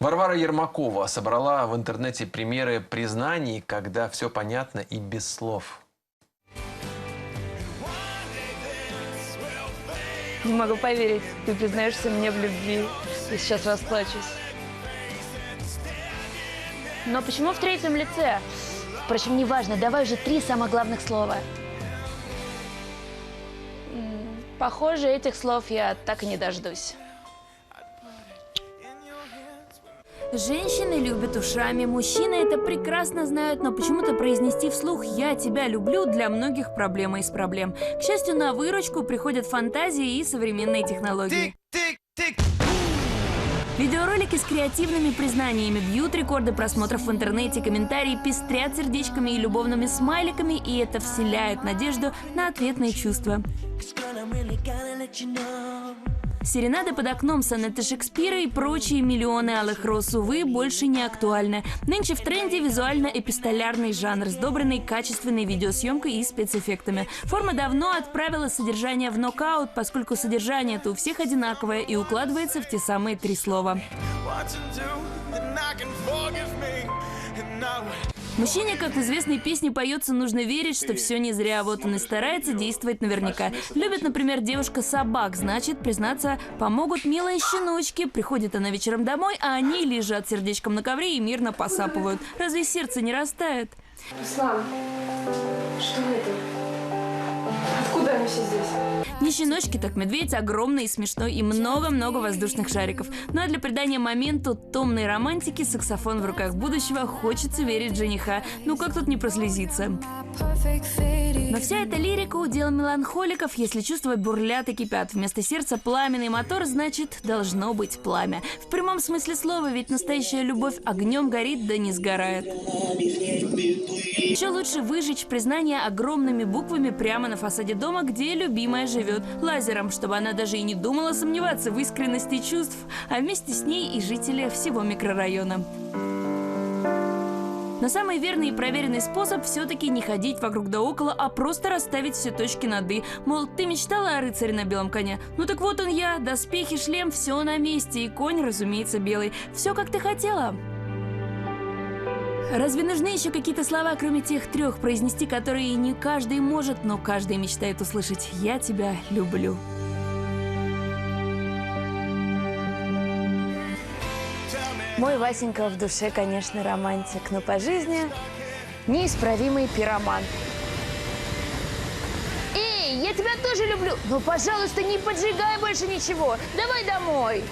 Варвара Ермакова собрала в интернете примеры признаний, когда все понятно и без слов. Не могу поверить, ты признаешься мне в любви. Я сейчас расплачусь. Но почему в третьем лице? Впрочем, неважно, давай же 3 самых главных слова. Похоже, этих слов я так и не дождусь. Женщины любят ушами, мужчины это прекрасно знают, но почему-то произнести вслух «я тебя люблю» для многих проблема из проблем. К счастью, на выручку приходят фантазии и современные технологии. Видеоролики с креативными признаниями бьют рекорды просмотров в интернете, комментарии пестрят сердечками и любовными смайликами, и это вселяет надежду на ответные чувства. Серенады под окном, сонеты Шекспира и прочие миллионы алых роз, увы, больше не актуальны. Нынче в тренде визуально-эпистолярный жанр, сдобренный качественной видеосъемкой и спецэффектами. Форма давно отправила содержание в нокаут, поскольку содержание-то у всех одинаковое и укладывается в те самые 3 слова. Мужчине, как в известной песне поется, нужно верить, что все не зря. Вот он и старается действовать наверняка. Любит, например, девушка собак, значит, признаться, помогут милые щеночки. Приходит она вечером домой, а они лежат сердечком на ковре и мирно посапывают. Разве сердце не растает? Руслан, что это? Откуда они все здесь? Не щеночки, так медведь огромный и смешной, и много-много воздушных шариков. Ну а для придания моменту томной романтики, саксофон в руках будущего, хочется верить в жениха. Ну как тут не прослезиться? Но вся эта лирика удел меланхоликов, если чувства бурлят и кипят. Вместо сердца пламенный мотор, значит, должно быть пламя. В прямом смысле слова, ведь настоящая любовь огнем горит, да не сгорает. Еще лучше выжечь признание огромными буквами прямо на фасаде дома, где любимая живет, лазером, чтобы она даже и не думала сомневаться в искренности чувств, а вместе с ней и жители всего микрорайона. Но самый верный и проверенный способ все-таки не ходить вокруг да около, а просто расставить все точки над «и». Мол, ты мечтала о рыцаре на белом коне? Ну так вот он я, доспехи, шлем, все на месте, и конь, разумеется, белый. Все, как ты хотела. Разве нужны еще какие-то слова, кроме тех 3, произнести которые не каждый может, но каждый мечтает услышать «я тебя люблю». Мой Васенька в душе, конечно, романтик, но по жизни неисправимый пироман. Эй, я тебя тоже люблю, но, пожалуйста, не поджигай больше ничего. Давай домой.